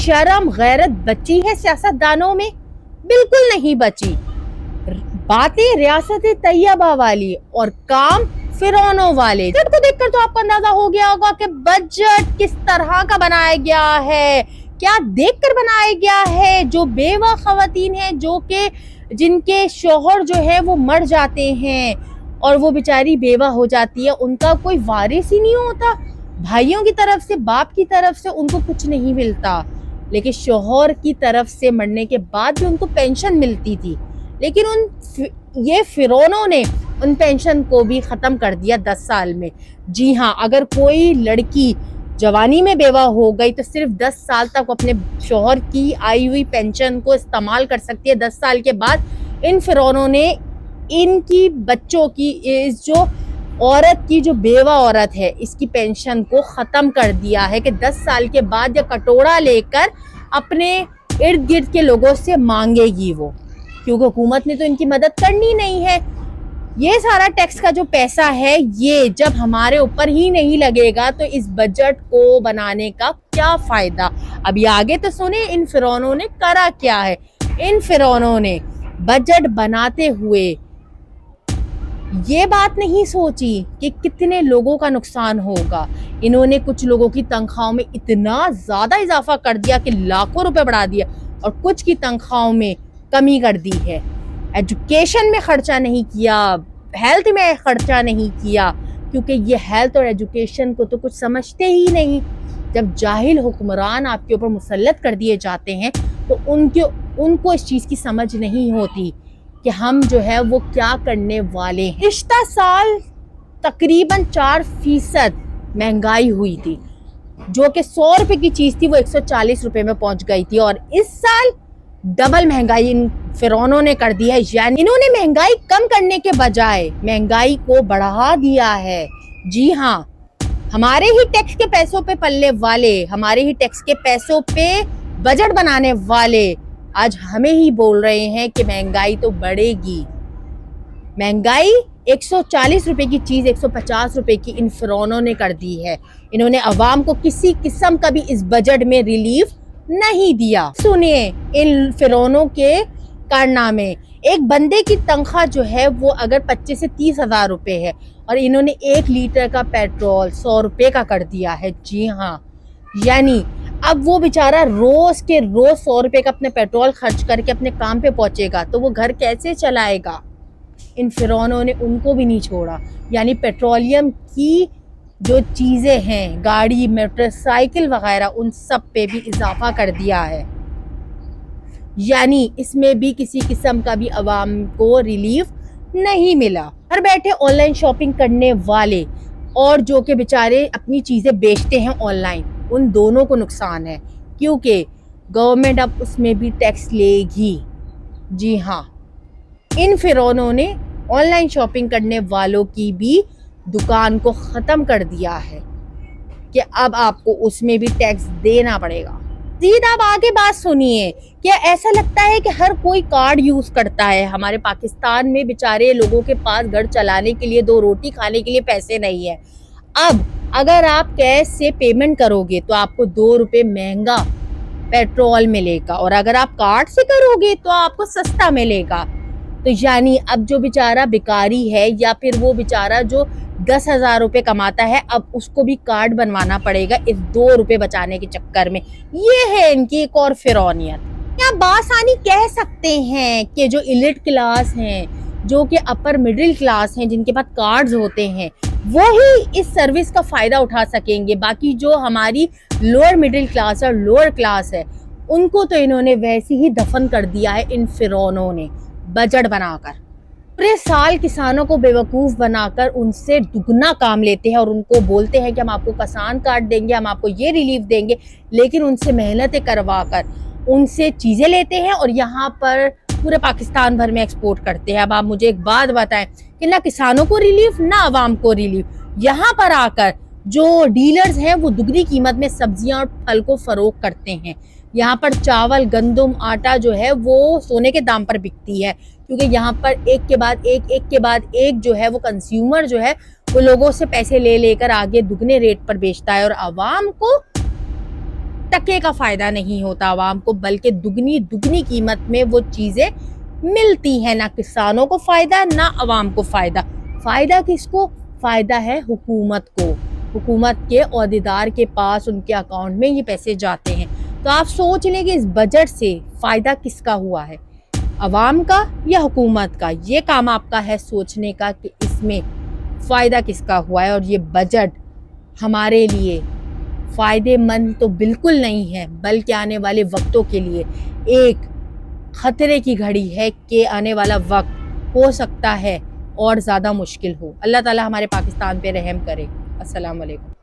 शर्म गैरत बची है सियासतदानों में? बिल्कुल नहीं बची। बातें रियासत तैयबा वाली और काम फिरौनों वाले। बजट को देखकर तो आपको अंदाजा हो गया होगा कि बजट किस तरह का बनाया गया है, क्या देखकर बनाया गया है। जो बेवा खवातीन हैं, जो के जिनके शौहर जो है वो मर जाते हैं और वो बेचारी बेवा हो जाती है, उनका कोई वारिस ही नहीं होता। भाइयों की तरफ से, बाप की तरफ से उनको कुछ नहीं मिलता, लेकिन शौहर की तरफ से मरने के बाद भी उनको पेंशन मिलती थी। लेकिन ये फिरौनों ने उन पेंशन को भी ख़त्म कर दिया 10 साल में। जी हाँ, अगर कोई लड़की जवानी में बेवा हो गई तो सिर्फ 10 साल तक अपने शौहर की आई हुई पेंशन को इस्तेमाल कर सकती है। 10 साल के बाद इन फिरौनों ने इनकी बच्चों की, इस जो औरत की, जो बेवा औरत है, इसकी पेंशन को ख़त्म कर दिया है कि 10 साल के बाद या कटोरा लेकर अपने इर्द गिर्द के लोगों से मांगेगी वो, क्योंकि हुकूमत ने तो इनकी मदद करनी नहीं है। ये सारा टैक्स का जो पैसा है, ये जब हमारे ऊपर ही नहीं लगेगा तो इस बजट को बनाने का क्या फायदा। अभी आगे तो सुने इन फिरौनों ने करा क्या है। इन फिरौनों ने बजट बनाते हुए ये बात नहीं सोची कि कितने लोगों का नुकसान होगा। इन्होंने कुछ लोगों की तनख्वाहों में इतना ज्यादा इजाफा कर दिया कि लाखों रुपए बढ़ा दिया, और कुछ की तनख्वाहों में कमी कर दी है। एजुकेशन में खर्चा नहीं किया, हेल्थ में खर्चा नहीं किया, क्योंकि ये हेल्थ और एजुकेशन को तो कुछ समझते ही नहीं। जब जाहिल हुक्मरान आपके ऊपर मुसल्लत कर दिए जाते हैं तो उनको इस चीज़ की समझ नहीं होती कि हम जो है वो क्या करने वाले हैं। पिछला साल तकरीबन 4% महंगाई हुई थी, जो कि 100 रुपए की चीज़ थी वो 140 रुपए में पहुंच गई थी। और इस साल डबल महंगाई इन फिरौनों ने कर दी है। यानी इन्होंने महंगाई कम करने के बजाय महंगाई को बढ़ा दिया है। जी हाँ, हमारे ही टैक्स के पैसों पे पलने वाले, हमारे ही टैक्स के पैसों पे बजट बनाने वाले आज हमें ही बोल रहे हैं कि महंगाई तो बढ़ेगी। महंगाई 140 रुपए की चीज 150 रुपए की इन फिरौनों ने कर दी है। इन्होंने अवाम को किसी किस्म का भी इस बजट में रिलीफ नहीं दिया। सुनिए इन फिरौनों के कारनामे। एक बंदे की तनख्वाह जो है वो अगर 25 से 30 हजार रुपए है, और इन्होंने 1 लीटर का पेट्रोल 100 रुपए का कर दिया है। जी हाँ, यानी अब वो बेचारा रोज के रोज 100 रुपए का अपने पेट्रोल खर्च करके अपने काम पे पहुंचेगा तो वो घर कैसे चलाएगा। इन फिरौनों ने उनको भी नहीं छोड़ा। यानी पेट्रोलियम की जो चीज़ें हैं, गाड़ी, मोटरसाइकिल वगैरह, उन सब पे भी इजाफा कर दिया है। यानी इसमें भी किसी किस्म का भी अवाम को रिलीफ नहीं मिला। घर बैठे ऑनलाइन शॉपिंग करने वाले और जो कि बेचारे अपनी चीज़ें बेचते हैं ऑनलाइन, उन दोनों को नुकसान है, क्योंकि गवर्नमेंट अब उसमें भी टैक्स लेगी। जी हाँ, इन फिरौनों ने ऑनलाइन शॉपिंग करने वालों की भी दुकान को ख़त्म कर दिया है कि अब आपको उसमें भी टैक्स देना पड़ेगा। जीद आप आगे बात सुनिए। क्या ऐसा लगता है कि हर कोई कार्ड यूज़ करता है? हमारे पाकिस्तान में बेचारे लोगों के पास घर चलाने के लिए, 2 रोटी खाने के लिए पैसे नहीं है। अब अगर आप कैश से पेमेंट करोगे तो आपको 2 रुपये महंगा पेट्रोल मिलेगा, और अगर आप कार्ड से करोगे तो आपको सस्ता मिलेगा। तो यानी अब जो बेचारा भिखारी है या फिर वो बेचारा जो 10,000 रुपये कमाता है, अब उसको भी कार्ड बनवाना पड़ेगा इस 2 रुपये बचाने के चक्कर में। ये है इनकी एक और फिरौनियत। या बासानी कह सकते हैं कि जो इलिट क्लास हैं, जो कि अपर मिडिल क्लास हैं, जिनके पास कार्ड्स होते हैं, वो ही इस सर्विस का फ़ायदा उठा सकेंगे। बाकी जो हमारी लोअर मिडिल क्लास और लोअर क्लास है, उनको तो इन्होंने वैसे ही दफन कर दिया है इन फिरौनों ने बजट बनाकर। पूरे साल किसानों को बेवकूफ़ बनाकर उनसे दुगना काम लेते हैं और उनको बोलते हैं कि हम आपको किसान कार्ड देंगे, हम आपको ये रिलीफ देंगे, लेकिन उनसे मेहनतें करवा कर उनसे चीज़ें लेते हैं और यहाँ पर पूरे पाकिस्तान भर में एक्सपोर्ट करते हैं। अब आप मुझे एक बात बताएं कि ना किसानों को रिलीफ ना आवाम को रिलीफ। यहाँ पर आकर जो डीलर्स हैं वो दुगनी कीमत में सब्जियां और फल को फरोख्त करते हैं। यहाँ पर चावल, गंदम, आटा जो है वो सोने के दाम पर बिकती है, क्योंकि यहाँ पर एक के बाद एक जो है वो कंज्यूमर जो है वो लोगों से पैसे ले लेकर आगे दुगने रेट पर बेचता है और आवाम को टके का फायदा नहीं होता आवाम को, बल्कि दुगनी दुगनी कीमत में वो चीजें मिलती हैं। ना किसानों को फायदा, ना आवाम को फायदा। फायदा किसको? फायदा है हुकूमत को। हुकूमत के ओहदेदार के पास उनके अकाउंट में ये पैसे जाते हैं। तो आप सोच लें कि इस बजट से फायदा किसका हुआ है, अवाम का या हुकूमत का? ये काम आपका है सोचने का कि इसमें फायदा किसका हुआ है। और ये बजट हमारे लिए फायदेमंद तो बिल्कुल नहीं है, बल्कि आने वाले वक्तों के लिए एक खतरे की घड़ी है कि आने वाला वक्त हो सकता है और ज़्यादा मुश्किल हो। अल्लाह ताला हमारे पाकिस्तान पे रहम करे। अस्सलाम वालेकुम।